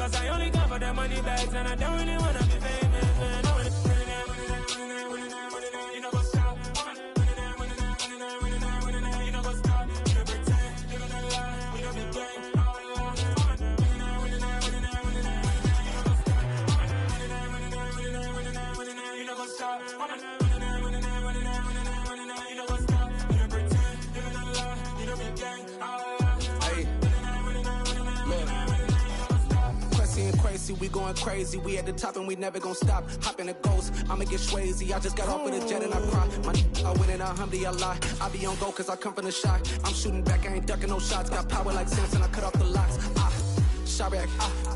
Cause I only come for the money bags and I don't really wanna be famous, man. You know what's stop. You know what's stop. You don't pretend, living a lie. We don't be gang. You know what's stop. We going crazy, we at the top and we never gonna stop. Hop in a ghost, I'ma get swayzy. I just got off with a jet and I cry. I win in a Humvee, I lie. I be on go cause I come from the shot. I'm shooting back, I ain't ducking no shots. Got power like Samson, I cut off the locks. Chirac,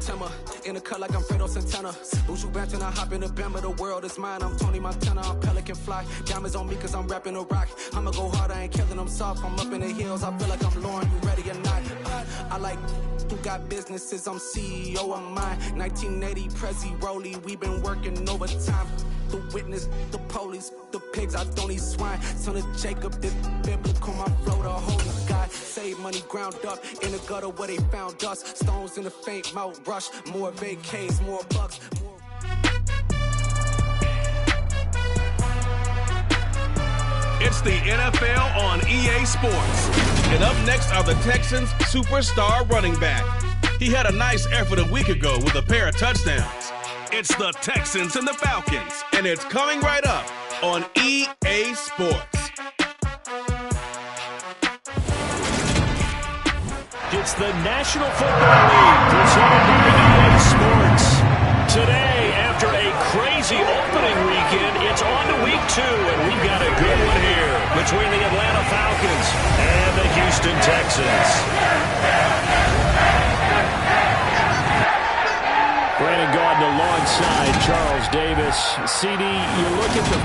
Timmer, in the cut like I'm Fredo Santana. Buju Banton, I hop in the Bama, the world is mine. I'm Tony Montana, I'm Pelican Fly. Diamonds on me cause I'm rapping a rock. I'ma go hard, I ain't killing them soft. I'm up in the hills, I feel like I'm Lauren, you ready or not? I like who got businesses, I'm CEO of mine. 1980 Prezi Rolly, we been working overtime. The witness, the police, the pigs, I don't eat swine. Son of Jacob, this biblical, my flow, the holy God. Save money ground up in the gutter where they found us. Stones in the faint mouth rush, more vacays, more bucks. It's the NFL on EA Sports. And up next are the Texans' superstar running back. He had a nice effort a week ago with a pair of touchdowns. It's the Texans and the Falcons, and it's coming right up on EA Sports. It's the National Football League presented by EA Sports. Today, after a crazy opening weekend, it's on to week 2, and we've got a good one here between the Atlanta Falcons and the Houston Texans. Brandon Gaudin alongside Charles Davis. CD, you look at the...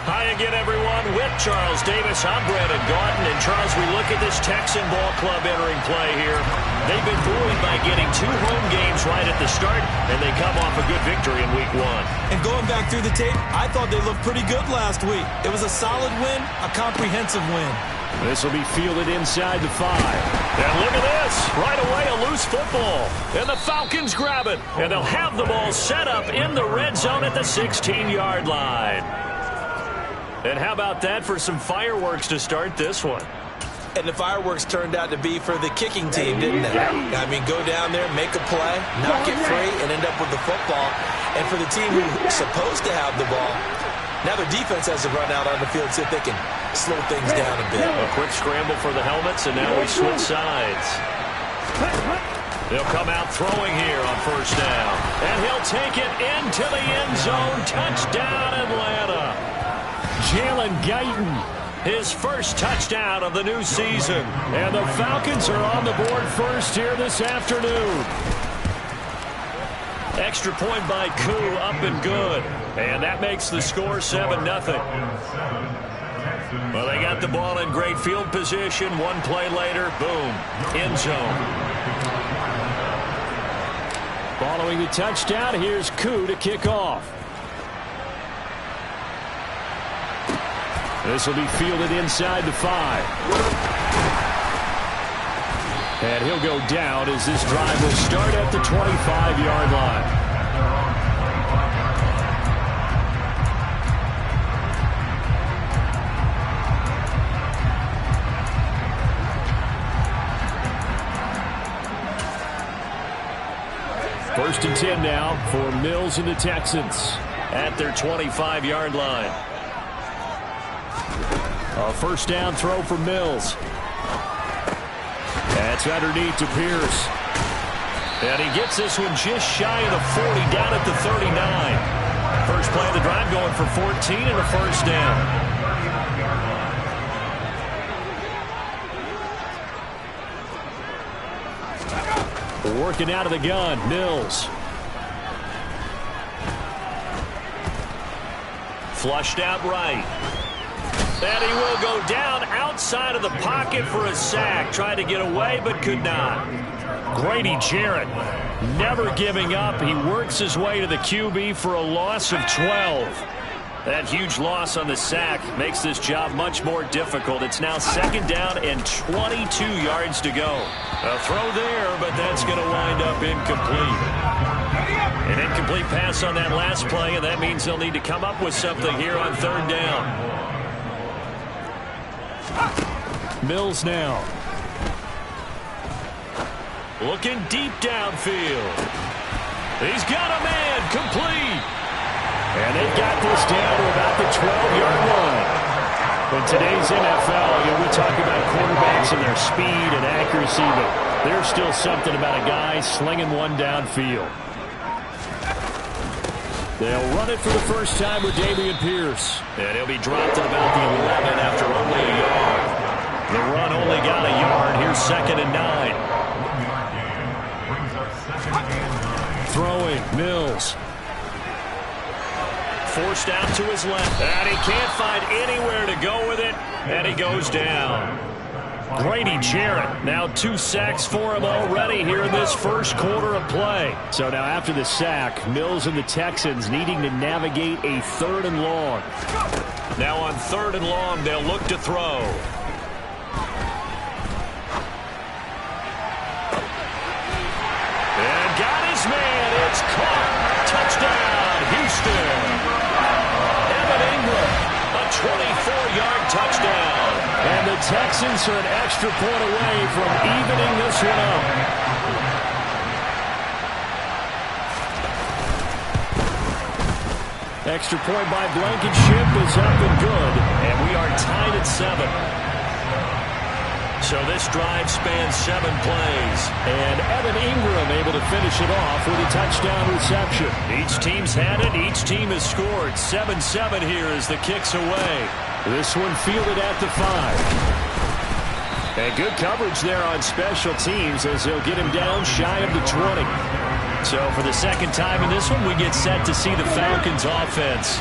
Hi again, everyone. With Charles Davis, I'm Brandon Gaudin. And Charles, we look at this Texan ball club entering play here. They've been buoyed by getting 2 home games right at the start, and they come off a good victory in week 1. And going back through the tape, I thought they looked pretty good last week. It was a solid win, a comprehensive win. This will be fielded inside the 5. And look at this. Right away, a loose football. And the Falcons grab it. And they'll have the ball set up in the red zone at the 16-yard line. And how about that for some fireworks to start this one? And the fireworks turned out to be for the kicking team, didn't they? I mean, go down there, make a play, knock it free, and end up with the football. And for the team who's supposed to have the ball, now their defense has to run out on the field, see if they can slow things down a bit. A quick scramble for the helmets, and now we switch sides. They'll come out throwing here on first down. And he'll take it into the end zone. Touchdown, Atlanta. Jalen Guyton, his first touchdown of the new season. And the Falcons are on the board first here this afternoon. Extra point by Koo, up and good. And that makes the score 7-0. Well, they got the ball in great field position. One play later, boom, end zone. Following the touchdown, here's Koo to kick off. This will be fielded inside the 5. And he'll go down as this drive will start at the 25-yard line. First and 10 now for Mills and the Texans at their 25-yard line. A first down throw for Mills. That's underneath to Pierce. And he gets this one just shy of the 40, down at the 39. First play of the drive going for 14 and a first down. Working out of the gun, Mills. Flushed out right. And he will go down outside of the pocket for a sack. Tried to get away, but could not. Grady Jarrett never giving up. He works his way to the QB for a loss of 12. That huge loss on the sack makes this job much more difficult. It's now 2nd down and 22 yards to go. A throw there, but that's going to wind up incomplete. An incomplete pass on that last play, and that means they'll need to come up with something here on 3rd down. Mills now. Looking deep downfield. He's got a man, complete. And they've got this down to about the 12-yard line. In today's NFL, we talk about quarterbacks and their speed and accuracy, but there's still something about a guy slinging one downfield. They'll run it for the first time with Dameon Pierce. And he'll be dropped at about the 11 after only a yard. The run only got a yard. Here's 2nd and 9. Throwing, Mills. Forced out to his left, and he can't find anywhere to go with it, and he goes down. Grady Jarrett, now 2 sacks for him already here in this first quarter of play. So now after the sack, Mills and the Texans needing to navigate a 3rd and long. Now on 3rd and long, they'll look to throw. And got his man, it's caught. Touchdown, Houston. Ingram, a 24-yard touchdown. And the Texans are an extra point away from evening this one up. Extra point by Blankenship is up and good. And we are tied at 7. So this drive spans 7 plays. And Evan Ingram able to finish it off with a touchdown reception. Each team's had it. Each team has scored. 7-7 here as the kick's away. This one fielded at the 5. And good coverage there on special teams as they'll get him down shy of the 20. So for the 2nd time in this one, we get set to see the Falcons offense.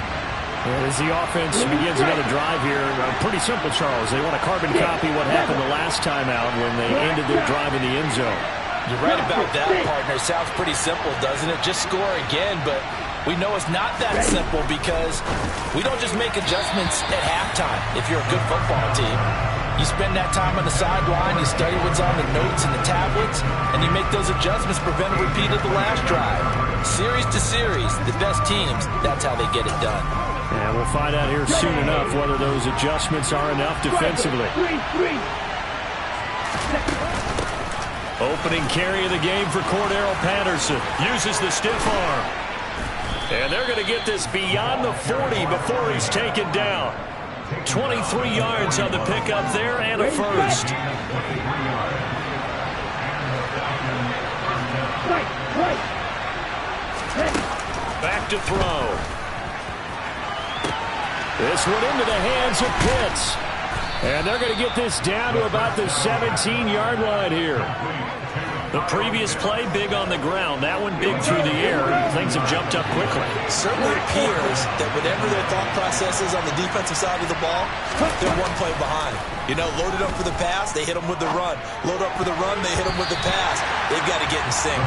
As the offense begins another drive here, pretty simple, Charles. They want to carbon copy what happened the last time out when they ended their drive in the end zone. You're right about that, partner. Sounds pretty simple, doesn't it? Just score again, but we know it's not that simple because we don't just make adjustments at halftime if you're a good football team. You spend that time on the sideline, you study what's on the notes and the tablets, and you make those adjustments, prevent a repeat of the last drive. Series to series, the best teams, that's how they get it done. And we'll find out here soon enough whether those adjustments are enough defensively. Opening carry of the game for Cordero Patterson. Uses the stiff arm. And they're going to get this beyond the 40 before he's taken down. 23 yards on the pickup there and a first. Back to throw. This one into the hands of Pitts. And they're going to get this down to about the 17-yard line here. The previous play, big on the ground. That one big through the air. Things have jumped up quickly. It certainly appears that whatever their thought process is on the defensive side of the ball, they're one play behind. You know, loaded up for the pass, they hit them with the run. Load up for the run, they hit them with the pass. They've got to get in sync.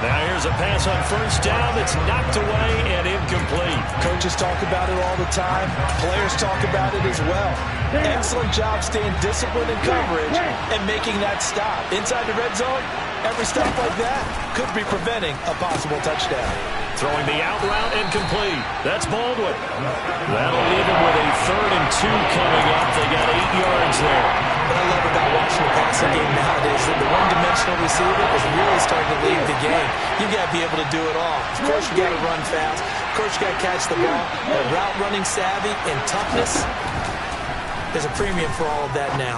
Now here's a pass on 1st down that's knocked away and incomplete. Coaches talk about it all the time. Players talk about it as well. Excellent job staying disciplined in coverage and making that stop. Inside the red zone, every stop like that could be preventing a possible touchdown. Throwing the out route incomplete. That's Baldwin. That'll leave him with a 3rd and 2 coming up. They got 8 yards there. What I love about watching the passing game nowadays is that the one-dimensional receiver is really starting to lead the game. You got to be able to do it all. Of course, you got to run fast. Of course, you got to catch the ball. But route running savvy and toughness, there's a premium for all of that now.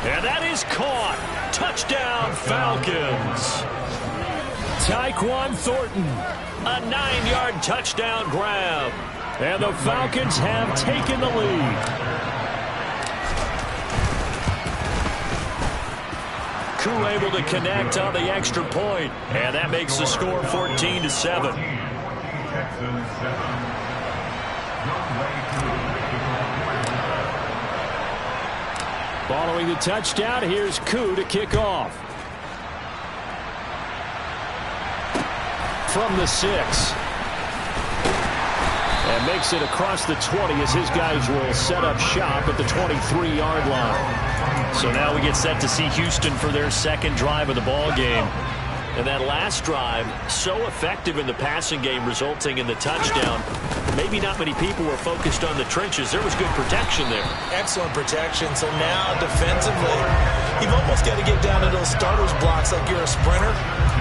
And that is caught. Touchdown, Falcons. Tyquan Thornton, a 9-yard touchdown grab. And the Falcons have taken the lead. Koo able to connect on the extra point, and that makes the score 14-7. Following the touchdown, here's Koo to kick off. From the 6. And makes it across the 20 as his guys will set up shop at the 23-yard line. So now we get set to see Houston for their second drive of the ball game. And that last drive, so effective in the passing game, resulting in the touchdown. Maybe not many people were focused on the trenches. There was good protection there. Excellent protection. So now defensively, you've almost got to get down to those starters blocks like you're a sprinter.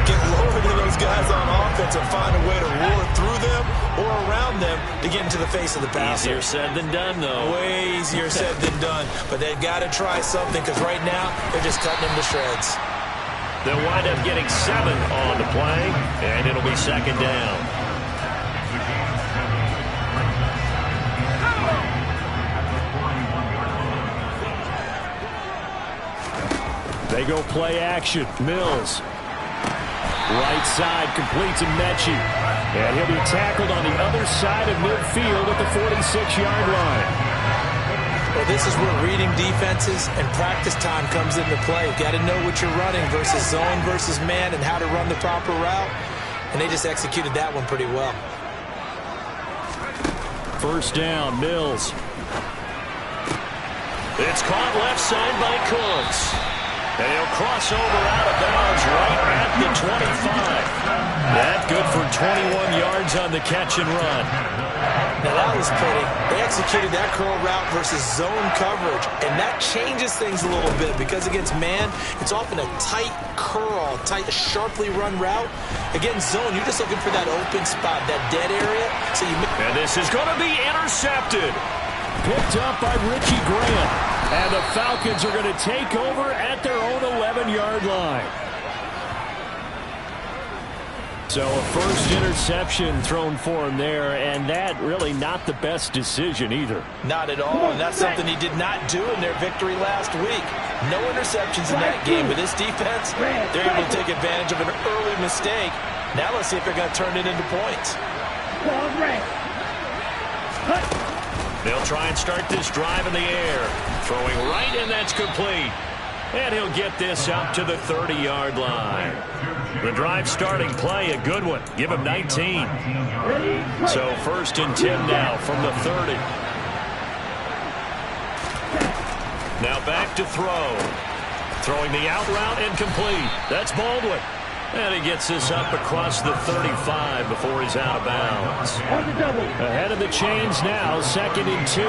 Get lower to those guys on offense and find a way to roar through them or around them to get into the face of the passer. Easier said than done, though. Way easier said than done. But they've got to try something because right now they're just cutting them to shreds. They'll wind up getting 7 on the play, and it'll be second down. They go play action. Mills. Right side completes to Mechie. And he'll be tackled on the other side of midfield at the 46-yard line. Well, this is where reading defenses and practice time comes into play. You've got to know what you're running versus zone versus man and how to run the proper route. And they just executed that one pretty well. First down, Mills. It's caught left side by Cooks. And he'll cross over out of bounds right at the 25. That's good for 21 yards on the catch and run. Now that was pretty. They executed that curl route versus zone coverage, and that changes things a little bit because against man, it's often a tight curl, sharply run route. Against zone, you're just looking for that open spot, that dead area. So and this is going to be intercepted. Picked up by Richie Graham. And the Falcons are going to take over at their own 11-yard line. So a first interception thrown for him there, and that really not the best decision either. Not at all, and that's something he did not do in their victory last week. No interceptions in that game, but this defense, they're able to take advantage of an early mistake. Now let's see if they're going to turn it into points. They'll try and start this drive in the air. Throwing right, and that's complete. And he'll get this up to the 30-yard line. The drive starting play, a good one. Give him 19. So first and 10 now from the 30. Now back to throw. Throwing the out route incomplete. That's Baldwin. And he gets this up across the 35 before he's out of bounds. Ahead of the chains now, second and 2.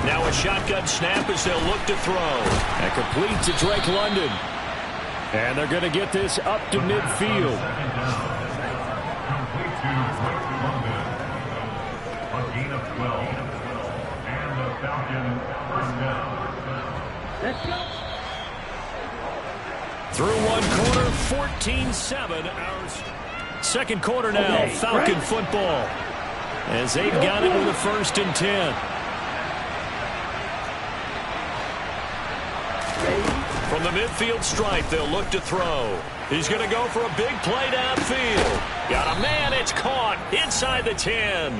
Now a shotgun snap as they'll look to throw. And complete to Drake London. And they're going to get this up to midfield. A gain of 12. And the Falcons first down. Let's go. Through one quarter, 14-7. Our second quarter now, Falcon football. As they've got it with a first and 10. From the midfield stripe, they'll look to throw. He's going to go for a big play downfield. Got a man, it's caught inside the 10.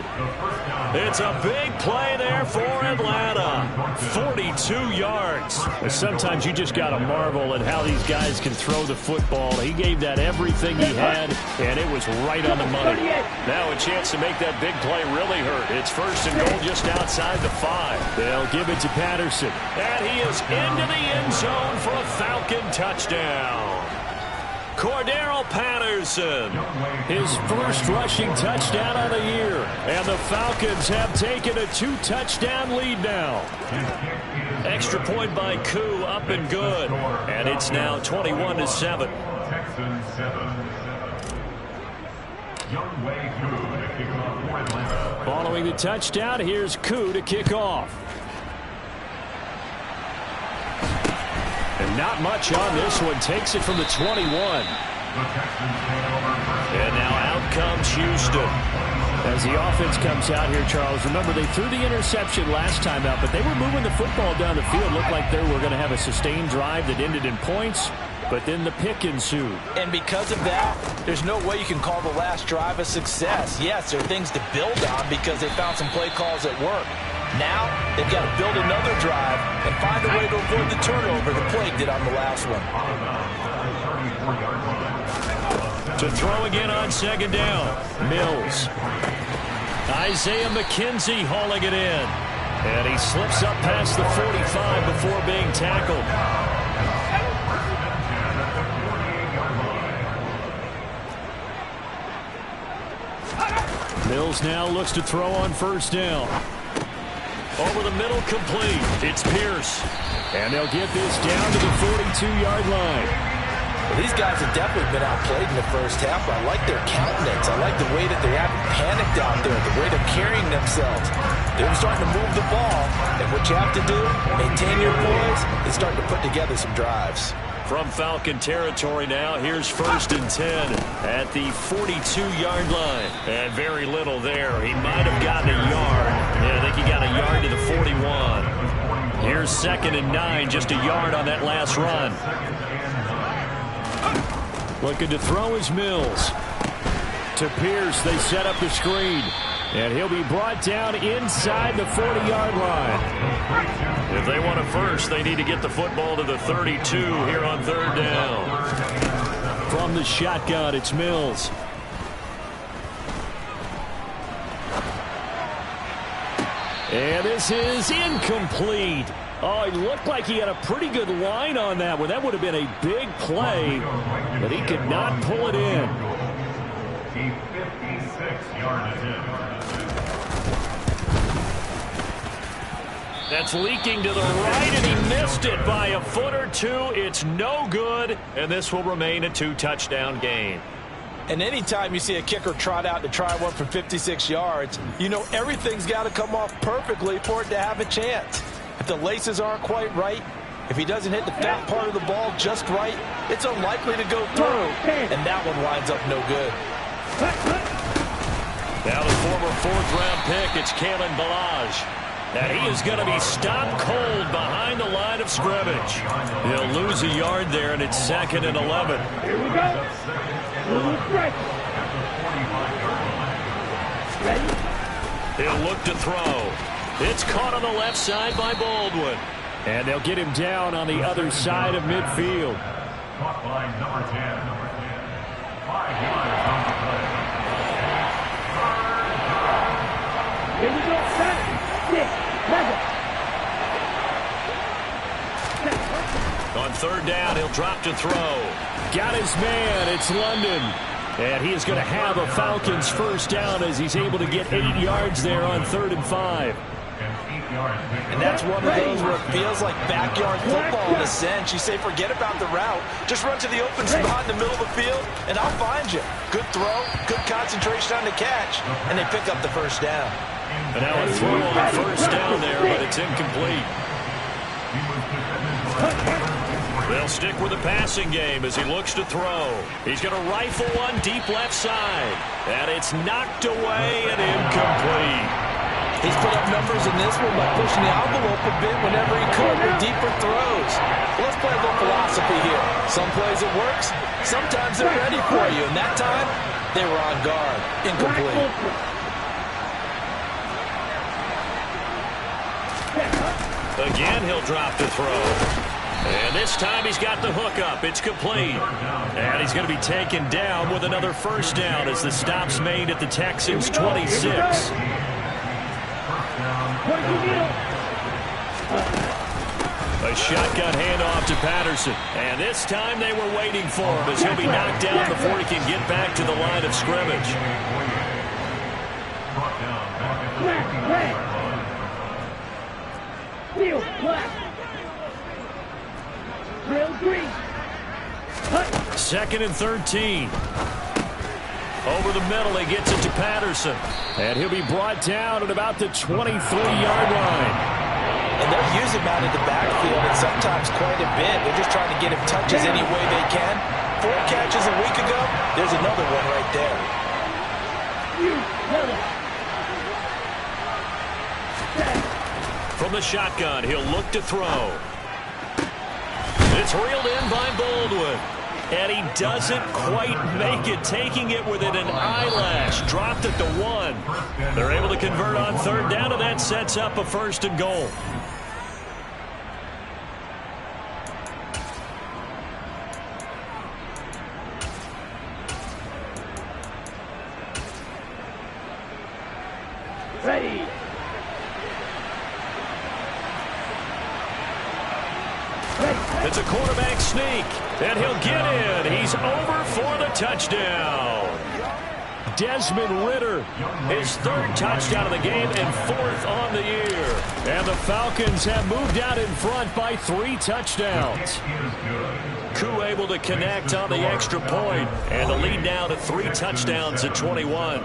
It's a big play there for Atlanta. 42 yards. Sometimes you just got to marvel at how these guys can throw the football. He gave that everything he had, and it was right on the money. Now a chance to make that big play really hurt. It's first and goal just outside the 5. They'll give it to Patterson. And he is into the end zone for a Falcon touchdown. Cordero Patterson, his first rushing touchdown of the year. And the Falcons have taken a 2-touchdown lead now. Extra point by Koo, up and good. And it's now 21-7. Texans 7. Young Wei Koo to kick off for Atlanta. Following the touchdown, here's Koo to kick off. And not much on this one. Takes it from the 21. And now out comes Houston. As the offense comes out here, Charles, remember they threw the interception last time out, but they were moving the football down the field. Looked like they were going to have a sustained drive that ended in points, but then the pick ensued. And because of that, there's no way you can call the last drive a success. Yes, there are things to build on because they found some play calls that work. Now, they've got to build another drive and find a way to avoid the turnover the Plague did on the last one. To throw again on second down. Mills. Isaiah McKenzie hauling it in. And he slips up past the 45 before being tackled. Mills now looks to throw on first down. Over the middle, complete. It's Pierce. And they'll get this down to the 42-yard line. Well, these guys have definitely been outplayed in the first half. I like their countenance. I like the way that they haven't panicked out there, the way they're carrying themselves. They're starting to move the ball. And what you have to do, maintain your poise, and start to put together some drives. From Falcon territory now, here's 1st and 10 at the 42-yard line. And very little there. He might have gotten a yard. Yeah, I think he got a yard to the 41. Here's 2nd and 9, just a yard on that last run. Looking to throw is Mills. To Pierce, they set up the screen. And he'll be brought down inside the 40-yard line. If they want a first, they need to get the football to the 32 here on 3rd down. From the shotgun, it's Mills. And this is incomplete. Oh, it looked like he had a pretty good line on that one. That would have been a big play, but he could not pull it in. The 56-yard attempt. That's leaking to the right, and he missed it by a foot or two. It's no good, and this will remain a 2-touchdown game. And anytime you see a kicker trot out to try one for 56 yards, you know everything's got to come off perfectly for it to have a chance. If the laces aren't quite right, if he doesn't hit the fat part of the ball just right, it's unlikely to go through, and that one winds up no good. Now the former 4th-round pick, it's Kalen Ballage. And he is going to be stopped cold behind the line of scrimmage. He'll lose a yard there, and it's 2nd and 11. Here we go. Ready? He'll look to throw. It's caught on the left side by Baldwin. And they'll get him down on the other side of midfield. Caught by number 10. 5 yards on the play. Here we go. 7, 6, 7. On 3rd down, he'll drop to throw. Got his man. It's London. And he is going to have a Falcons first down as he's able to get 8 yards there on 3rd and 5. And that's one of those where it feels like backyard football in a sense. You say, forget about the route. Just run to the open spot in the middle of the field, and I'll find you. Good throw, good concentration on the catch, and they pick up the first down. And now a throw on first down there, but it's incomplete. They'll stick with the passing game as he looks to throw. He's going to rifle one deep left side. And it's knocked away and incomplete. He's put up numbers in this one by pushing the envelope a bit whenever he could with deeper throws. Let's play a little philosophy here. Some plays it works. Sometimes they're ready for you. And that time, they were on guard. Incomplete. Again, he'll drop to throw. And this time he's got the hook up. It's complete. And he's going to be taken down with another first down as the stop's made at the Texans' 26. A shotgun handoff to Patterson. And this time they were waiting for him as he'll be knocked down before he can get back to the line of scrimmage. Field black. Real green. 2nd and 13. Over the middle, he gets it to Patterson. And he'll be brought down at about the 23-yard line. And they're using him out in the backfield, and sometimes quite a bit. They're just trying to get him touches any way they can. 4 catches a week ago. There's another one right there. From the shotgun, he'll look to throw. It's reeled in by Baldwin. And he doesn't quite make it, taking it within an eyelash. Dropped at the 1. They're able to convert on 3rd down, and that sets up a 1st and goal. Ready. It's a quarterback sneak, and he'll get in. He's over for the touchdown. Desmond Ridder, his third touchdown of the game and fourth on the year. And the Falcons have moved out in front by 3 touchdowns. Koo able to connect on the extra point, and the lead now to 3 touchdowns at 21.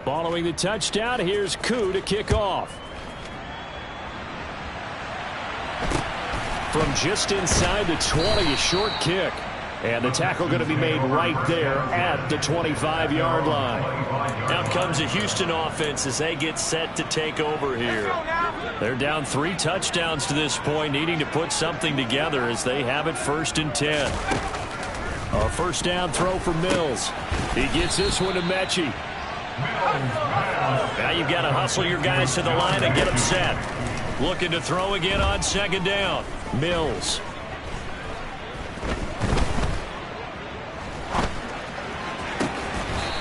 Following the touchdown, here's Koo to kick off. From just inside the 20, a short kick. And the tackle going to be made right there at the 25-yard line. Out comes the Houston offense as they get set to take over here. They're down 3 touchdowns to this point, needing to put something together as they have it 1st and 10. A first down throw for Mills. He gets this one to Mechie. Now you've got to hustle your guys to the line and get them set. Looking to throw again on 2nd down. Mills.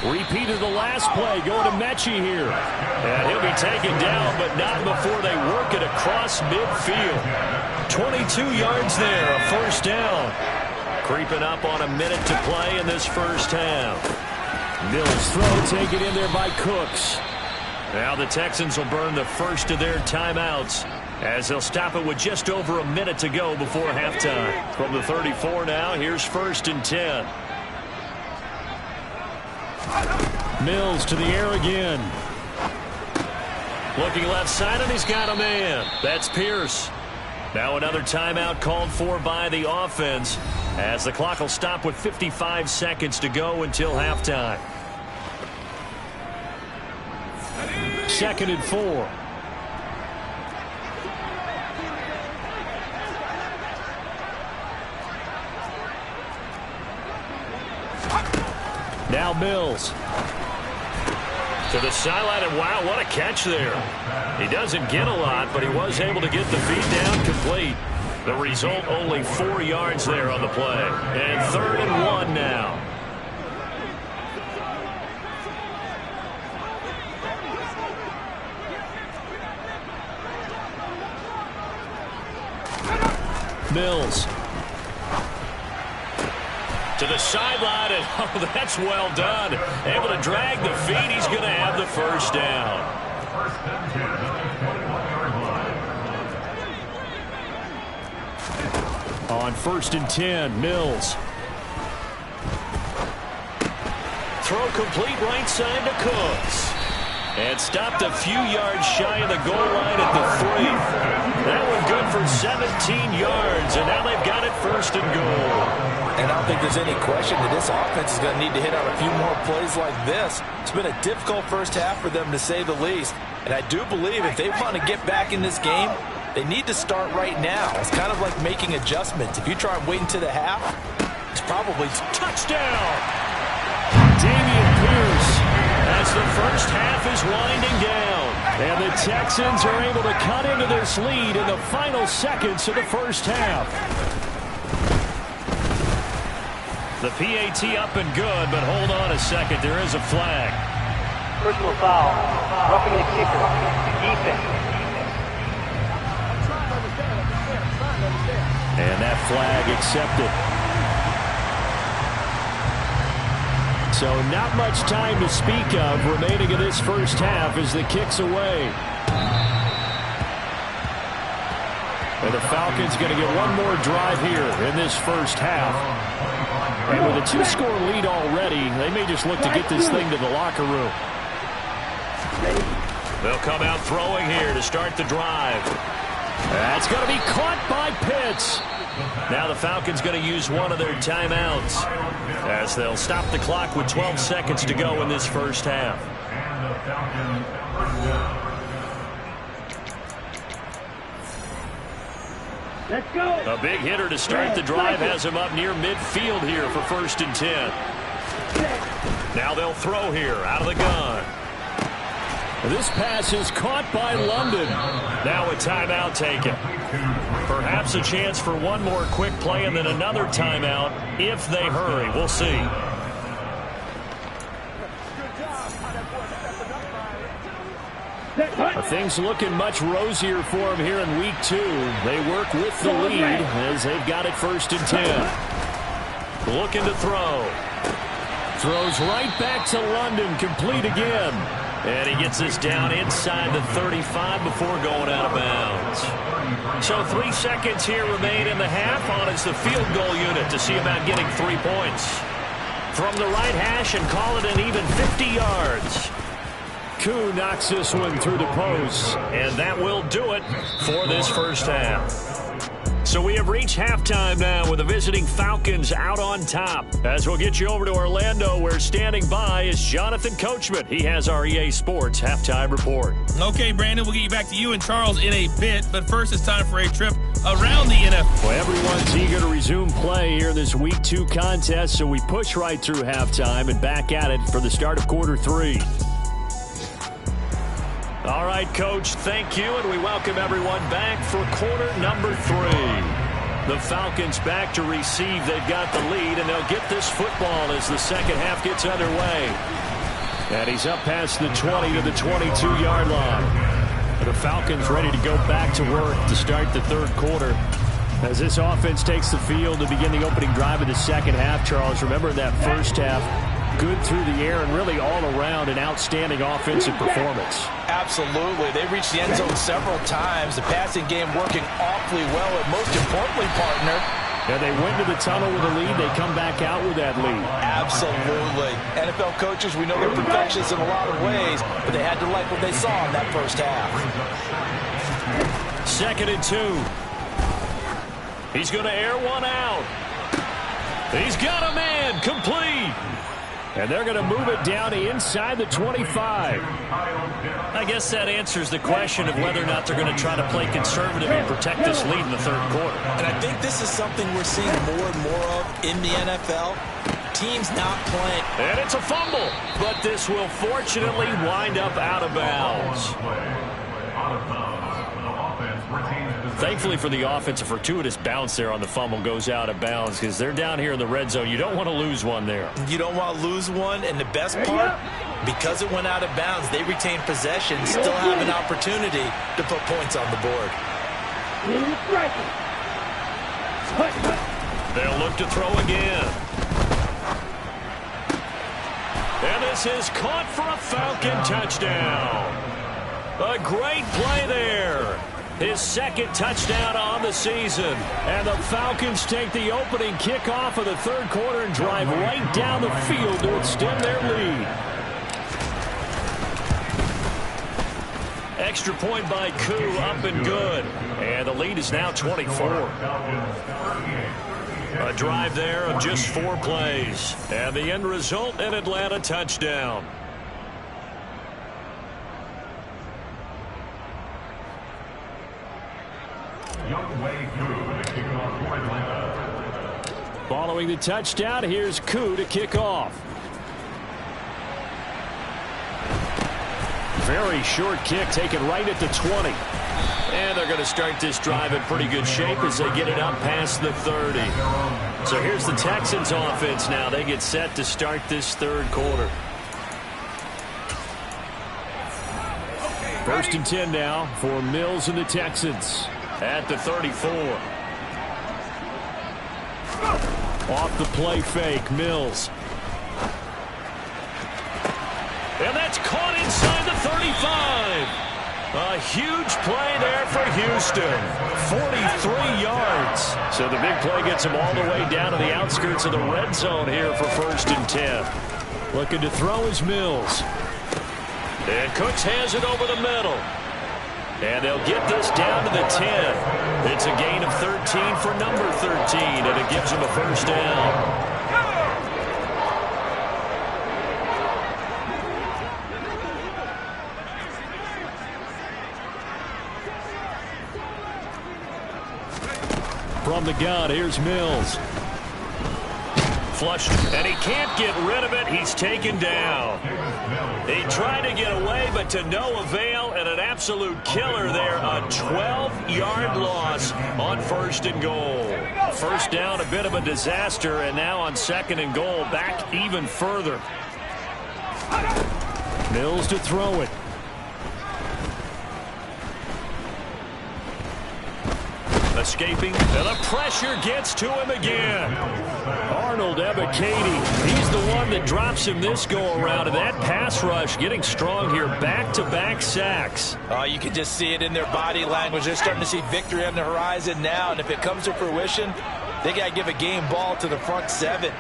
Repeat of the last play, going to Mechie here. And he'll be taken down, but not before they work it across midfield. 22 yards there, a first down. Creeping up on a minute to play in this first half. Mills throw taken in there by Cooks. Now the Texans will burn the first of their timeouts as they'll stop it with just over a minute to go before halftime. From the 34 now, here's 1st and 10. Mills to the air again. Looking left side, and he's got a man. That's Pierce. Now another timeout called for by the offense as the clock will stop with 55 seconds to go until halftime. 2nd and 4. Now Mills. To the sideline, and wow, what a catch there. He doesn't get a lot, but he was able to get the feet down complete. The result, only 4 yards there on the play. And 3rd and 1 now. Mills. To the sideline, and oh, that's well done. Able to drag the feet. He's going to have the first down. On 1st and 10, Mills. Throw complete right side to Cooks. And stopped a few yards shy of the goal line at the 3. That one good for 17 yards, and now they've got it 1st and goal. And I don't think there's any question that this offense is going to need to hit out a few more plays like this. It's been a difficult first half for them, to say the least. And I do believe if they want to get back in this game, they need to start right now. It's kind of like making adjustments. If you try and wait until the half, it's probably touchdown. Dameon Pierce, as the first half is winding down. And the Texans are able to cut into this lead in the final seconds of the first half. The PAT up and good, but hold on a second. There is a flag. Personal foul. Roughing the kicker. Defense. And that flag accepted. So not much time to speak of remaining in this first half as the kick's away. And the Falcons going to get one more drive here in this first half. And with a 2-score lead already, they may just look to get this thing to the locker room. They'll come out throwing here to start the drive. That's going to be caught by Pitts. Now the Falcons going to use one of their timeouts as they'll stop the clock with 12 seconds to go in this first half. Let's go. A big hitter to start the drive has him up near midfield here for 1st and 10. Now they'll throw here out of the gun. This pass is caught by London. Now a timeout taken. Perhaps a chance for one more quick play and then another timeout if they hurry. We'll see. Things looking much rosier for him here in week 2. They work with the lead as they've got it 1st and 10. Looking to throw. Throws right back to London. Complete again. And he gets this down inside the 35 before going out of bounds. So 3 seconds here remain in the half. On is the field goal unit to see about getting 3 points. From the right hash and call it an even 50 yards. Koo knocks this one through the post, and that will do it for this first half. So we have reached halftime now with the visiting Falcons out on top. As we'll get you over to Orlando, where standing by is Jonathan Coachman. He has our EA Sports halftime report. Okay, Brandon, we'll get you back to you and Charles in a bit, but first it's time for a trip around the NFL. Well, everyone's eager to resume play here in this Week 2 contest, so we push right through halftime and back at it for the start of quarter 3. All right, Coach, thank you, and we welcome everyone back for quarter number 3. The Falcons back to receive. They've got the lead, and they'll get this football as the second half gets underway. And he's up past the 20 to the 22-yard line. The Falcons ready to go back to work to start the third quarter. As this offense takes the field to begin the opening drive of the second half, Charles, remember that first half, good through the air and really all around an outstanding offensive performance. Absolutely. They reached the end zone several times. The passing game working awfully well, and most importantly, partner, and they went to the tunnel with a lead. They come back out with that lead. Absolutely. NFL coaches, we know they're perfectionists in a lot of ways, but they had to like what they saw in that first half. 2nd and 2. He's going to air one out. He's got a man. Complete. And they're going to move it down to inside the 25. I guess that answers the question of whether or not they're going to try to play conservative and protect this lead in the third quarter. And I think this is something we're seeing more and more of in the NFL. Teams not playing. And it's a fumble. But this will fortunately wind up out of bounds. Thankfully for the offense, a fortuitous bounce there on the fumble goes out of bounds because they're down here in the red zone. You don't want to lose one there. You don't want to lose one, and the best part, because it went out of bounds, they retain possession, still have an opportunity to put points on the board. They'll look to throw again. And this is caught for a Falcon touchdown. A great play there. His second touchdown on the season. And the Falcons take the opening kickoff of the third quarter and drive right down the field to extend their lead. Extra point by Koo, up and good. And the lead is now 24. A drive there of just 4 plays. And the end result, an Atlanta touchdown. Following the touchdown, here's Koo to kick off. Very short kick taken right at the 20. And they're going to start this drive in pretty good shape as they get it up past the 30. So here's the Texans offense now. They get set to start this third quarter. 1st and 10 now for Mills and the Texans. At the 34. Off the play fake, Mills. And that's caught inside the 35. A huge play there for Houston. 43 yards. So the big play gets him all the way down to the outskirts of the red zone here for 1st and 10. Looking to throw is Mills. And Cooks has it over the middle. And they'll get this down to the 10. It's a gain of 13 for number 13, and it gives them a first down. From the gun, here's Mills. flushed, and he can't get rid of it. He's taken down. He tried to get away, but to no avail, and an absolute killer there. A 12-yard loss on 1st and goal. First down, a bit of a disaster, and now on 2nd and goal, back even further. Mills to throw it. Escaping, and the pressure gets to him again. Arnold Ebiketie, he's the one that drops him this go-around, and that pass rush getting strong here. Back-to-back sacks. Oh, you can just see it in their body language. They're starting to see victory on the horizon now, and if it comes to fruition, they got to give a game ball to the front 7.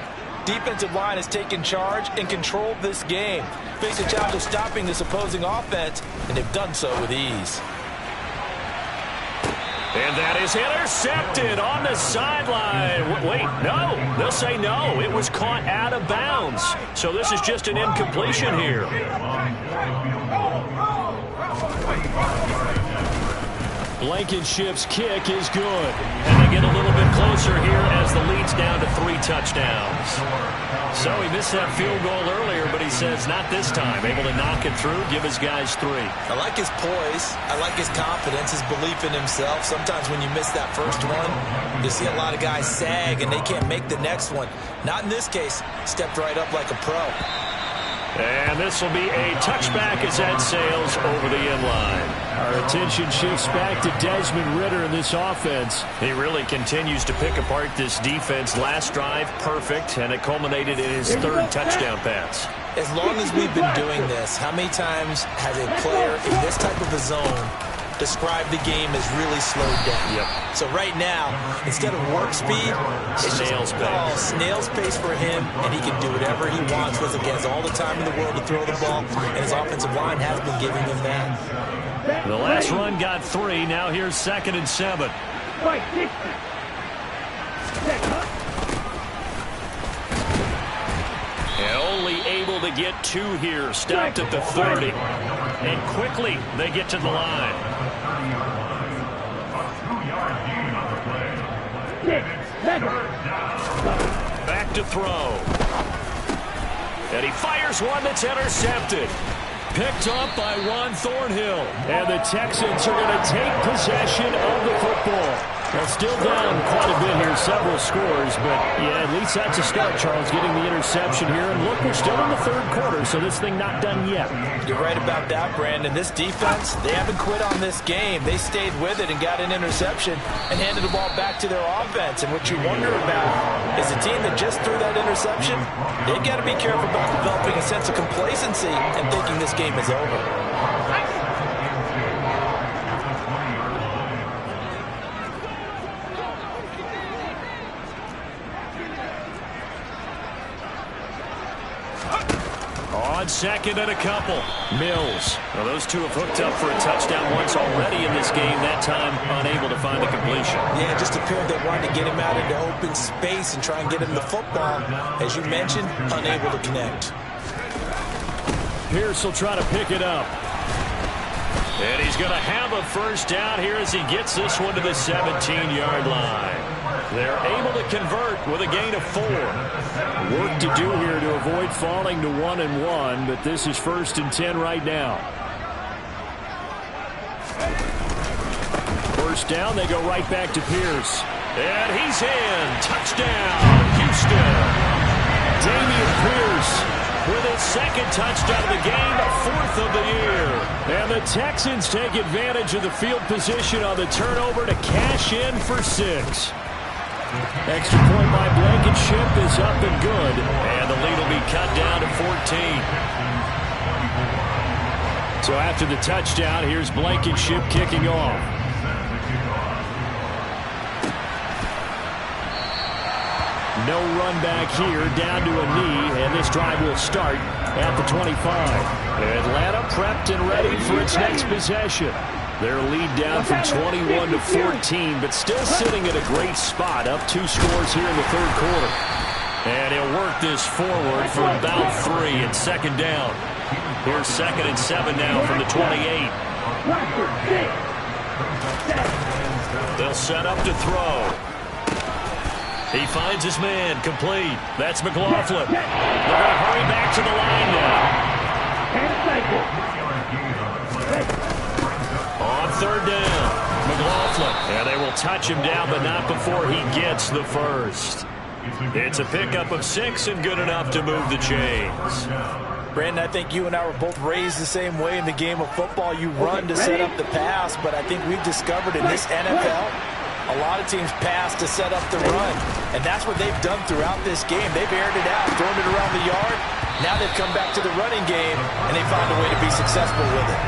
Defensive line has taken charge and controlled this game. Face a challenge of stopping this opposing offense, and they've done so with ease. And that is intercepted on the sideline. Wait, no. They'll say no. It was caught out of bounds. So this is just an incompletion here. Blankenship's kick is good. And they get a little bit closer here as the lead's down to 3 touchdowns. So he missed that field goal earlier, but he says not this time. Able to knock it through, give his guys 3. I like his poise. I like his confidence, his belief in himself. Sometimes when you miss that first one, you see a lot of guys sag and they can't make the next one. Not in this case. Stepped right up like a pro. And this will be a touchback as that sails over the end line. Our attention shifts back to Desmond Ridder in this offense. He really continues to pick apart this defense. Last drive, perfect, and it culminated in his 3rd touchdown pass. As long as we've been doing this, how many times has a player in this type of a zone described the game as really slowed down? Yep. So right now, instead of warp speed, it's snail's pace. Snail's pace for him, and he can do whatever he wants with it. He has all the time in the world to throw the ball, and his offensive line has been giving him that. The last run got 3. Now here's 2nd and 7. And only able to get 2 here. Stopped at the 30. And quickly they get to the line. Back to throw. And he fires one that's intercepted. Picked up by Juan Thornhill. And the Texans are going to take possession of the football. Well, still down quite a bit here, several scores, but yeah, at least that's a start, Charles, getting the interception here. And look, we're still in the 3rd quarter, so this thing not done yet. You're right about that, Brandon. This defense, they haven't quit on this game. They stayed with it and got an interception and handed the ball back to their offense. And what you wonder about is a team that just threw that interception, they got to be careful about developing a sense of complacency and thinking this game is over. On 2nd and a couple. Mills. Well, those two have hooked up for a touchdown once already in this game. That time unable to find a completion. Yeah, just appeared they wanted to get him out into open space and try and get him the football. As you mentioned, unable to connect. Pierce will try to pick it up. And he's going to have a first down here as he gets this one to the 17-yard line. They're able to convert with a gain of 4. Work to do here to avoid falling to 1-1, but this is 1st and 10 right now. First down, they go right back to Pierce. And he's in. Touchdown, Houston. Dameon Pierce with his 2nd touchdown of the game, 4th of the year. And the Texans take advantage of the field position on the turnover to cash in for 6. Extra point by Blankenship is up and good. And the lead will be cut down to 14. So after the touchdown, here's Blankenship kicking off. No run back here, down to a knee, and this drive will start at the 25. Atlanta prepped and ready for its next possession. Their lead down from 21 to 14, but still sitting at a great spot, up 2 scores here in the 3rd quarter. And he'll work this forward for about 3 and 2nd down. Here's 2nd and 7 now from the 28. They'll set up to throw. He finds his man, complete. That's McLaughlin. They're going to hurry back to the line now. On third down, McLaughlin. And they will touch him down, but not before he gets the first. It's a pickup of 6 and good enough to move the chains. Brandon, I think you and I were both raised the same way in the game of football. You run to set up the pass, but I think we've discovered in this NFL, a lot of teams pass to set up the run. And that's what they've done throughout this game. They've aired it out, thrown it around the yard. Now they've come back to the running game, and they found a way to be successful with it.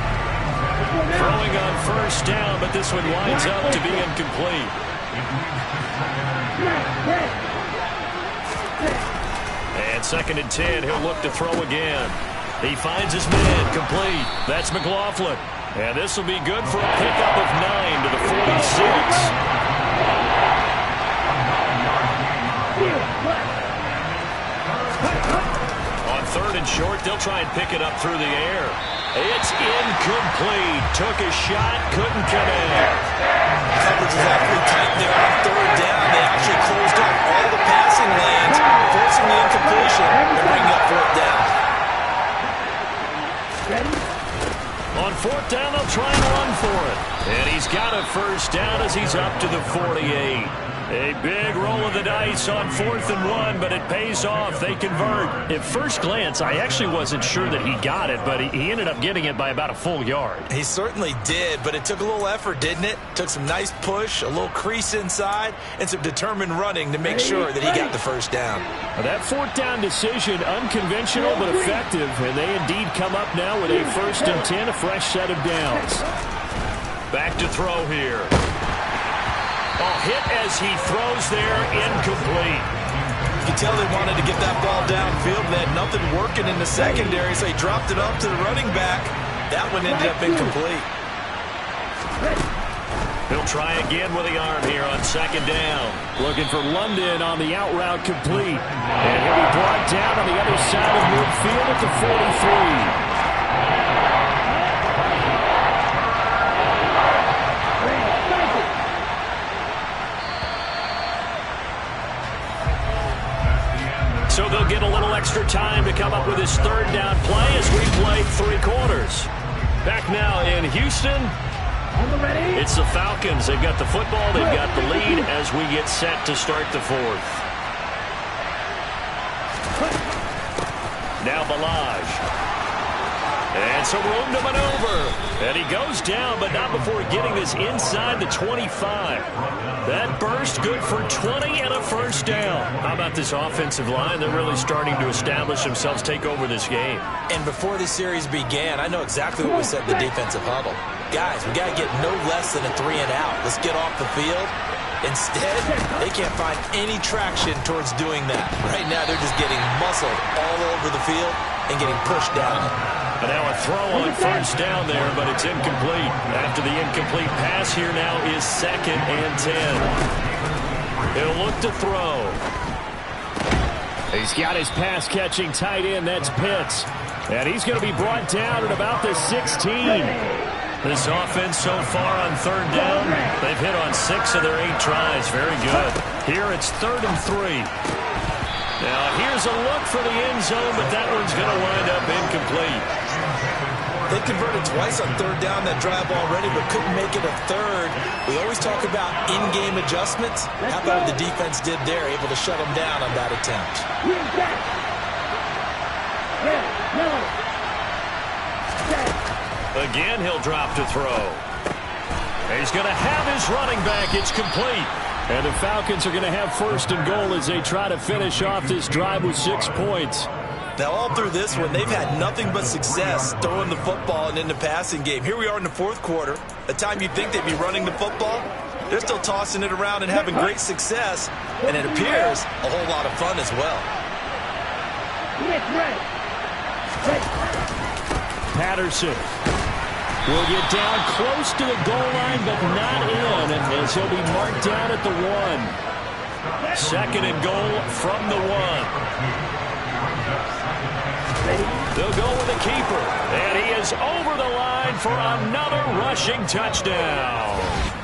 Throwing on first down, but this one winds up to be incomplete. And 2nd and 10, he'll look to throw again. He finds his man, complete. That's McLaughlin. And this will be good for a pickup of 9 to the 46. On 3rd and short, they'll try and pick it up through the air. It's incomplete. Took a shot, couldn't connect. Coverage is awfully tight there on 3rd down. They actually closed off all the passing lanes, forcing the incompletion and bringing up 4th down. On 4th down, they'll try and run for it. And he's got a first down as he's up to the 48. A big roll of the dice on 4th and 1, but it pays off. They convert. At first glance, I actually wasn't sure that he got it, but he ended up getting it by about a full yard. He certainly did, but it took a little effort, didn't it? Took some nice push, a little crease inside, and some determined running to make sure that he got the first down. That 4th down decision, unconventional but effective, and they indeed come up now with a 1st and 10, a fresh set of downs. Back to throw here. A hit as he throws there, incomplete. You can tell they wanted to get that ball downfield. They had nothing working in the secondary, so he dropped it off to the running back. That one ended up incomplete. He'll try again with the arm here on 2nd down. Looking for London on the out route, complete. And he'll be brought down on the other side of midfield at the 43. So they'll get a little extra time to come up with his 3rd down play as we play 3 quarters. Back now in Houston, it's the Falcons. They've got the football, they've got the lead as we get set to start the 4th. Now Balaj. And some room to maneuver. And he goes down, but not before getting this inside the 25. That burst good for 20 and a first down. How about this offensive line? They're really starting to establish themselves, take over this game. And before the series began, I know exactly what we said in the defensive huddle. Guys, we got to get no less than a 3 and out. Let's get off the field. Instead, they can't find any traction towards doing that. Right now, they're just getting muscled all over the field and getting pushed down. And now a throw on first down there, but it's incomplete. After the incomplete pass, here now is 2nd and 10. He'll look to throw. He's got his pass-catching tight end. That's Pitts. And he's going to be brought down at about the 16. This offense so far on 3rd down, they've hit on 6 of their 8 tries. Very good. Here it's 3rd and 3. Now here's a look for the end zone, but that one's going to wind up incomplete. They converted twice on 3rd down that drive already, but couldn't make it a 3rd. We always talk about in-game adjustments. How about what the defense did there, able to shut them down on that attempt. Again, he'll drop to throw. He's going to have his running back. It's complete. And the Falcons are going to have 1st and goal as they try to finish off this drive with 6 points. Now, all through this one, they've had nothing but success throwing the football and in the passing game. Here we are in the 4th quarter. The time you'd think they'd be running the football, they're still tossing it around and having great success. And it appears a whole lot of fun as well. Patterson will get down close to the goal line, but not in, as he'll be marked down at the 1. 2nd and goal from the 1. They'll go with the keeper, and he is over the line for another rushing touchdown.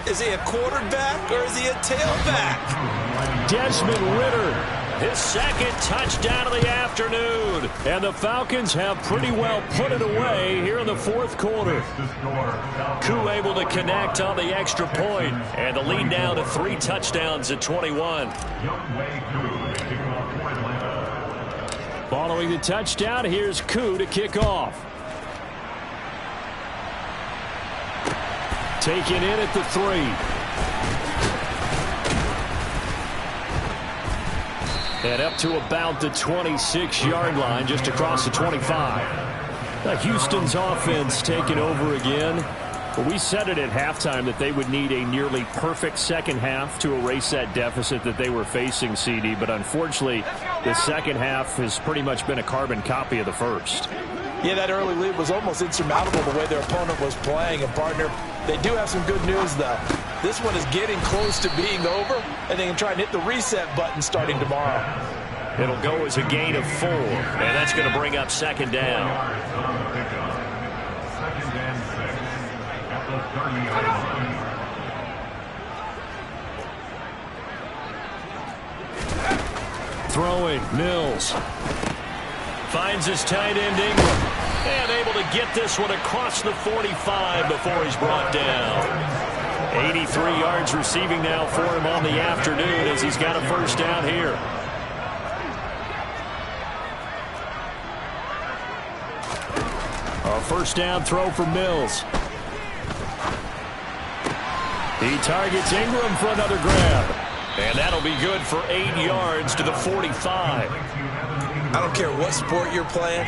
Is he a quarterback or is he a tailback? Desmond Ridder, his second touchdown of the afternoon. And the Falcons have pretty well put it away here in the fourth quarter. Koo able to connect on the extra point, and the lead now to 3 touchdowns at 21. Following the touchdown, here's Koo to kick off. Taken in at the 3. And up to about the 26-yard line, just across the 25. Houston's offense taking over again. But we said it at halftime that they would need a nearly perfect second half to erase that deficit that they were facing, CD. But unfortunately, the second half has pretty much been a carbon copy of the first. Yeah, that early lead was almost insurmountable the way their opponent was playing. And, partner, they do have some good news, though. This one is getting close to being over, and they can try and hit the reset button starting tomorrow. It'll go as a gain of 4, and that's going to bring up second down. Second and 6 at the 30-yard line. Throwing, Mills. Finds his tight end, Ingram. And able to get this one across the 45 before he's brought down. 83 yards receiving now for him on the afternoon as he's got a first down here. A first down throw for Mills. He targets Ingram for another grab. And that'll be good for 8 yards to the 45. I don't care what sport you're playing.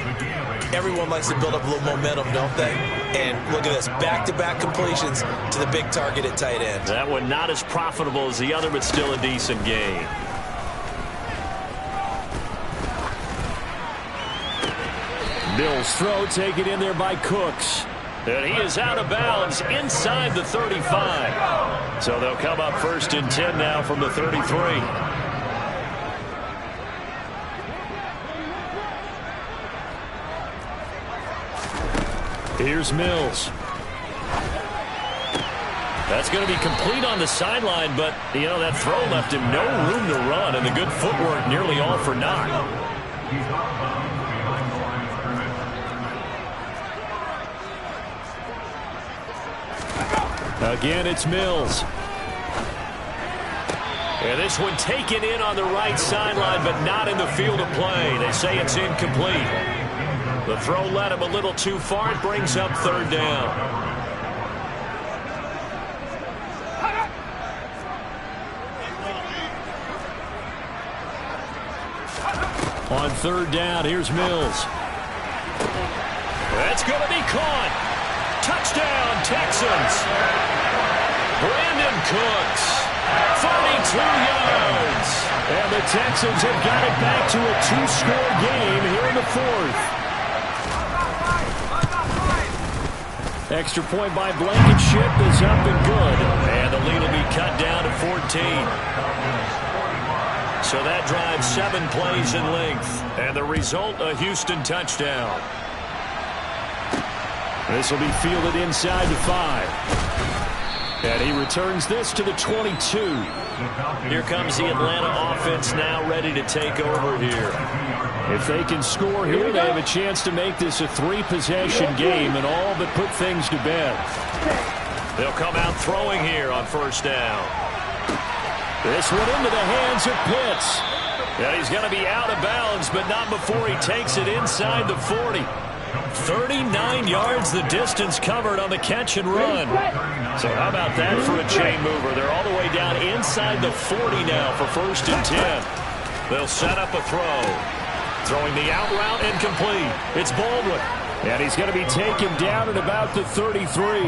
Everyone likes to build up a little momentum, don't they? And look at this, back-to-back completions to the big target at tight end. That one not as profitable as the other, but still a decent gain. Mills' throw taken in there by Cooks. And he is out of bounds inside the 35. So they'll come up first and 10 now from the 33. Here's Mills. That's going to be complete on the sideline, but, you know, that throw left him no room to run, and the good footwork nearly all for naught. Again, it's Mills. And this one taken in on the right sideline, but not in the field of play. They say it's incomplete. The throw led him a little too far. It brings up third down. On third down, here's Mills. That's going to be caught. Touchdown, Texans. Brandon Cooks, 32 yards. And the Texans have got it back to a 2-score game here in the fourth. Extra point by Blankenship is up and good. And the lead will be cut down to 14. So that drives 7 plays in length. And the result, a Houston touchdown. This will be fielded inside the 5. And he returns this to the 22. Here comes the Atlanta offense now ready to take over here. If they can score here, they have a chance to make this a 3-possession game and all but put things to bed. They'll come out throwing here on first down. This one into the hands of Pitts. And he's going to be out of bounds, but not before he takes it inside the 40. 39 yards the distance covered on the catch and run. So how about that for a chain mover? They're all the way down inside the 40 now for first and 10. They'll set up a throw. Throwing the out route incomplete. It's Baldwin. And he's going to be taken down at about the 33. 4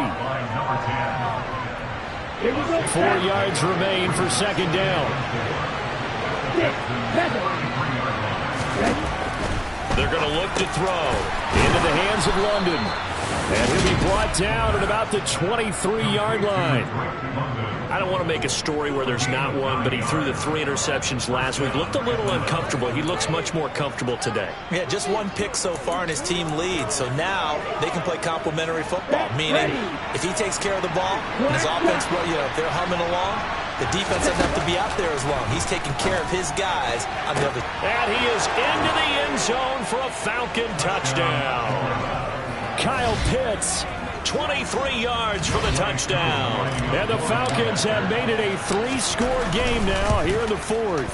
yards remain for second down. They're going to look to throw into the hands of London. And he'll be brought down at about the 23-yard line. I don't want to make a story where there's not one, but he threw the 3 interceptions last week. Looked a little uncomfortable. He looks much more comfortable today. Yeah, just 1 pick so far and his team leads. So now they can play complementary football, meaning if he takes care of the ball and his offense, if they're humming along, the defense doesn't have to be out there as long. He's taking care of his guys on the other. And he is into the end zone for a Falcon touchdown. Kyle Pitts, 23 yards for the touchdown. And the Falcons have made it a 3-score game now here in the 4th.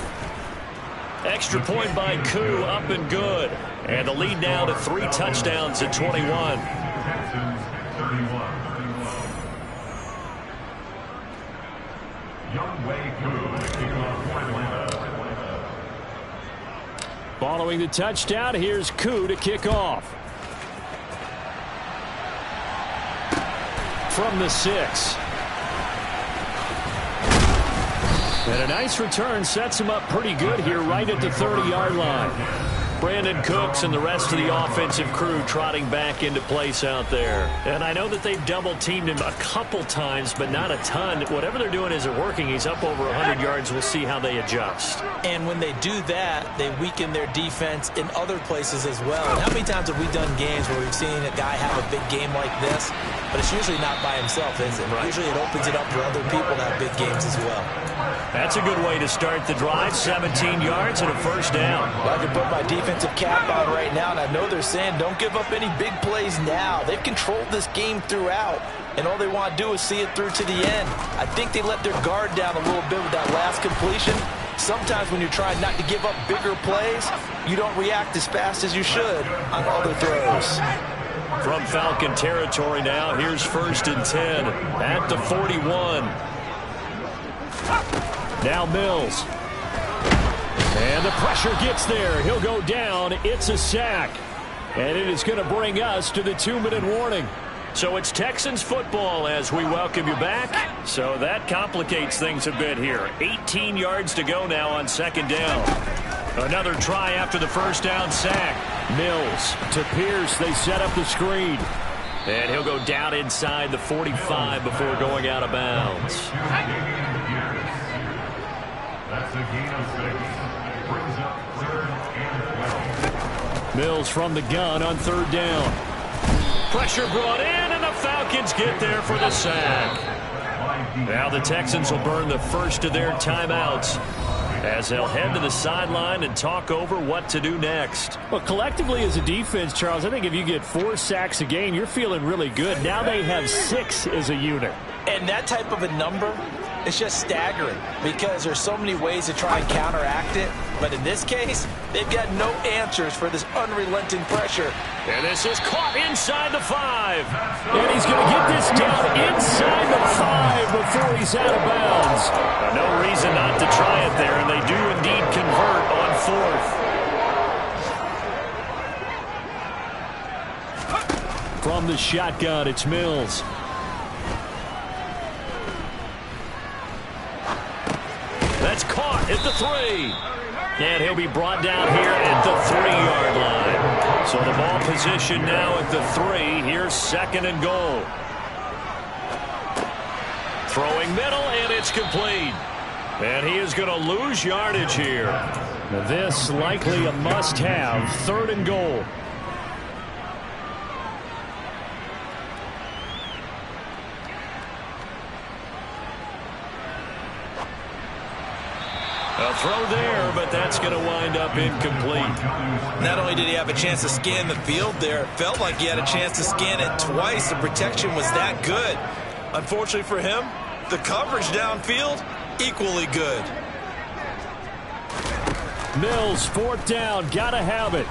Extra point by Koo, up and good. And the lead now to 3 touchdowns at 21. Texans 31. Younghoe Koo, kickoff for Atlanta. Following the touchdown, here's Koo to kick off. From the 6. And a nice return sets him up pretty good here right at the 30-yard line. Brandon Cooks and the rest of the offensive crew trotting back into place out there. And I know that they've double-teamed him a couple times, but not a ton. Whatever they're doing isn't working. He's up over 100 yards. We'll see how they adjust. And when they do that, they weaken their defense in other places as well. And how many times have we done games where we've seen a guy have a big game like this, but it's usually not by himself, is it? Right. Usually it opens it up for other people to have big games as well. That's a good way to start the drive. 17 yards and a first down. Well, I can put my defensive cap on right now, and I know they're saying don't give up any big plays now. They've controlled this game throughout, and all they want to do is see it through to the end. I think they let their guard down a little bit with that last completion. Sometimes when you're trying not to give up bigger plays, you don't react as fast as you should on other throws. From Falcon territory now, here's 1st and 10 at the 41. Now Mills. And the pressure gets there. He'll go down. It's a sack. And it is going to bring us to the 2-minute warning. So it's Texans football as we welcome you back. So that complicates things a bit here. 18 yards to go now on 2nd down. Another try after the first down sack. Mills to Pierce. They set up the screen. And he'll go down inside the 45 before going out of bounds. That's a gain of 6. Brings up 3rd and 12. Mills from the gun on 3rd down. Pressure brought in, and the Falcons get there for the sack. Now the Texans will burn the first of their timeouts as they'll head to the sideline and talk over what to do next. Well, collectively as a defense, Charles, I think if you get 4 sacks a game, you're feeling really good. Now they have 6 as a unit. And that type of a number, it's just staggering because there's so many ways to try and counteract it. But in this case, they've got no answers for this unrelenting pressure. And this is caught inside the 5. And he's going to get this down inside the 5 before he's out of bounds. No reason not to try it there, and they do indeed convert on 4th. From the shotgun, it's Mills. That's caught at the 3. And he'll be brought down here at the 3-yard line. So the ball position now at the 3. Here's 2nd and goal. Throwing middle, and it's complete. And he is going to lose yardage here. This likely a must-have. 3rd and goal. A throw there, but that's going to wind up incomplete. Not only did he have a chance to scan the field there, it felt like he had a chance to scan it twice. The protection was that good. Unfortunately for him, the coverage downfield, equally good. Mills, 4th down, got to have it.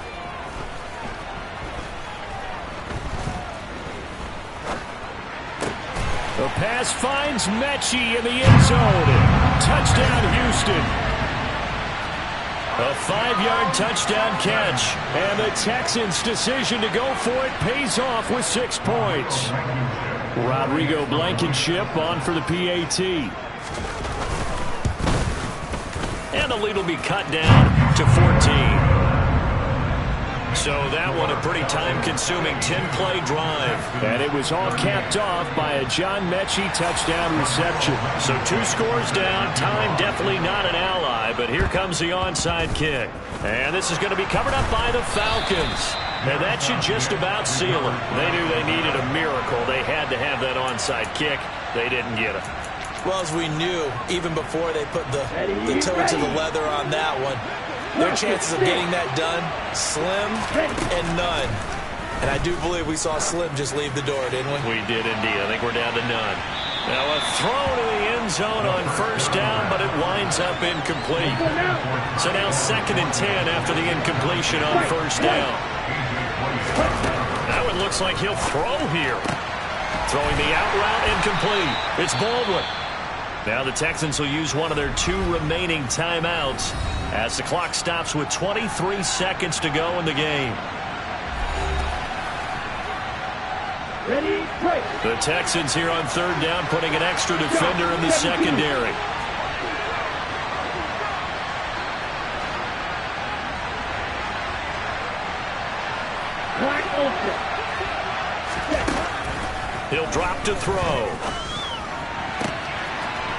The pass finds Mechie in the end zone. Touchdown, Houston. A 5-yard touchdown catch. And the Texans' decision to go for it pays off with 6 points. Rodrigo Blankenship on for the PAT. And the lead will be cut down to 14. So that one a pretty time-consuming 10-play drive. And it was all capped off by a John Mechie touchdown reception. So 2 scores down. Time definitely not an ally, but here comes the onside kick. And this is going to be covered up by the Falcons. And that should just about seal it. They knew they needed a miracle. They had to have that onside kick. They didn't get it. Well, as we knew, even before they put the toe to the leather on that one, their chances of getting that done, slim and none. And I do believe we saw Slim just leave the door, didn't we? We did indeed. I think we're down to none. Now a throw to the end zone on first down, but it winds up incomplete. So now 2nd and 10 after the incompletion on first down. Now it looks like he'll throw here. Throwing the out route incomplete. It's Baldwin. Now the Texans will use one of their 2 remaining timeouts as the clock stops with 23 seconds to go in the game. Ready, break. The Texans here on 3rd down putting an extra defender in the secondary. Wide open. He'll drop to throw.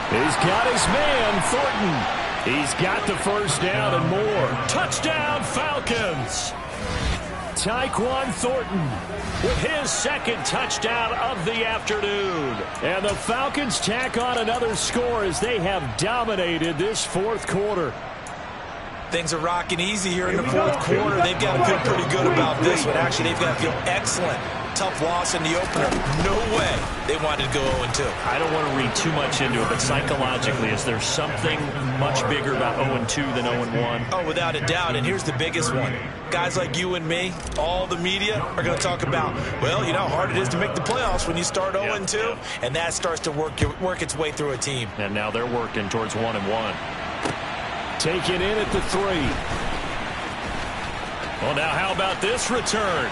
He's got his man, Thornton. He's got the first down and more. Touchdown, Falcons! Tyquan Thornton with his 2nd touchdown of the afternoon. And the Falcons tack on another score as they have dominated this 4th quarter. Things are rocking easy here in the 4th quarter. They've got to feel pretty good about this one. Actually, they've got to feel excellent. Tough loss in the opener. No way they wanted to go 0-2. I don't want to read too much into it, but psychologically, is there something much bigger about 0-2 than 0-1? Oh, without a doubt, and here's the biggest one. Guys like you and me, all the media, are going to talk about, well, you know how hard it is to make the playoffs when you start 0-2, and that starts to work its way through a team. And now they're working towards 1-1. Taken in at the 3. Well, now how about this return?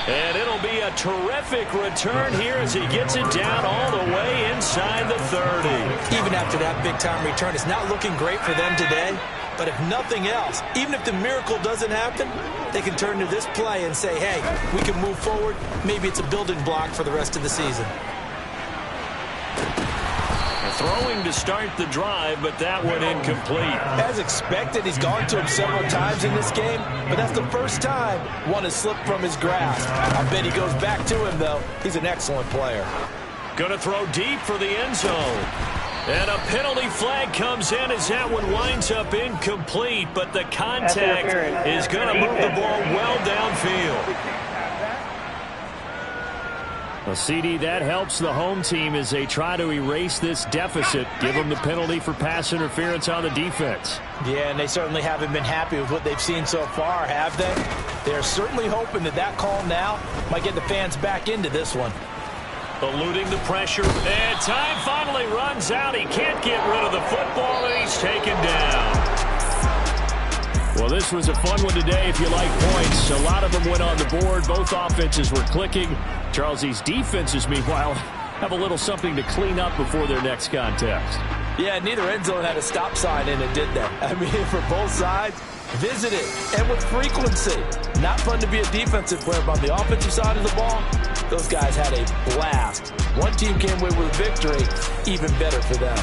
And it'll be a terrific return here as he gets it down all the way inside the 30. Even after that big-time return, it's not looking great for them today. But if nothing else, even if the miracle doesn't happen, they can turn to this play and say, hey, we can move forward. Maybe it's a building block for the rest of the season. Throwing to start the drive, but that one incomplete. As expected, he's gone to him several times in this game, but that's the first time one has slipped from his grasp. I bet he goes back to him, though. He's an excellent player. Going to throw deep for the end zone. And a penalty flag comes in as that one winds up incomplete, but the contact is going to move the ball well downfield. Well, CD, that helps the home team as they try to erase this deficit, give them the penalty for pass interference on the defense. Yeah, and they certainly haven't been happy with what they've seen so far, have they? They're certainly hoping that that call now might get the fans back into this one. Eluding the pressure, and time finally runs out. He can't get rid of the football, and he's taken down. Well, this was a fun one today if you like points. A lot of them went on the board. Both offenses were clicking. Charles, these defenses, meanwhile, have a little something to clean up before their next contest. Yeah, neither end zone had a stop sign in it, did they? I mean, for both sides, visit it, and with frequency. Not fun to be a defensive player, but on the offensive side of the ball, those guys had a blast. One team came away with a victory, even better for them.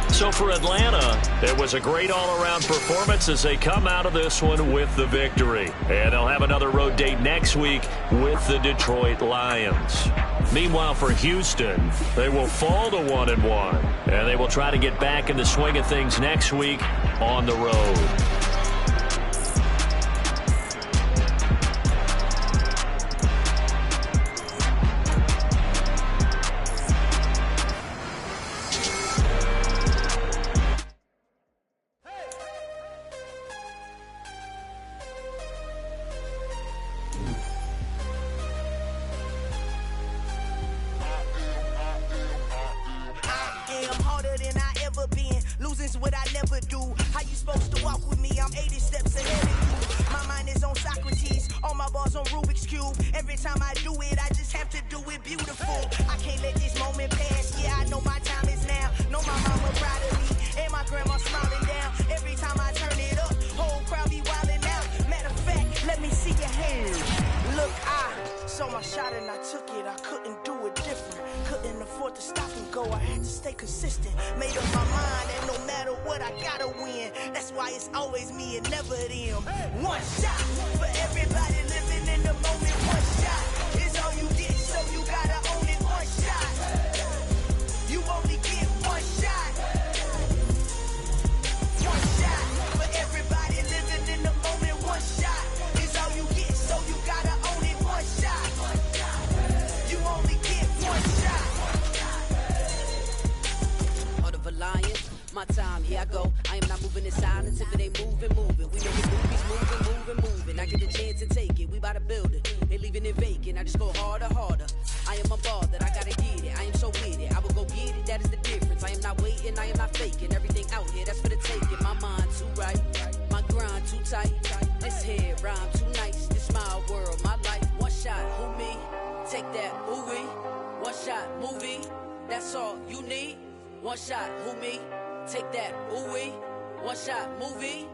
So for Atlanta, it was a great all-around performance as they come out of this one with the victory. And they'll have another road date next week with the Detroit Lions. Meanwhile, for Houston, they will fall to 1-1. And they will try to get back in the swing of things next week on the road. Know my mama proud of me, and my grandma smiling down every time I turn shot and I took it, I couldn't do it different. Couldn't afford to stop and go, I had to stay consistent. Made up my mind and no matter what, I gotta win. That's why it's always me and never them. One shot for everybody living in the moment. One shot is all you get, so you gotta own it. One shot, you only get one shot. One shot for everybody living in the moment. One shot is all you get, so you gotta own it. One shot, you only get one shot. Heart of a lion, my time, here I go. I am not moving in silence if it ain't moving. We making movies, moving. I get the chance to take it, we bout to build it. They leaving it vacant, I just go harder. I am a ball that I gotta get it. I am so with it, I will go get it, that is the difference. I am not waiting, I am not faking. Everything out here, that's for the taking. My mind too right, my grind too tight. This head rhyme too nice, this my world, my life. One shot, who me? Take that, ooh-wee. One shot, movie, that's all you need. One shot, who me? Take that, ooh-wee. One shot, movie.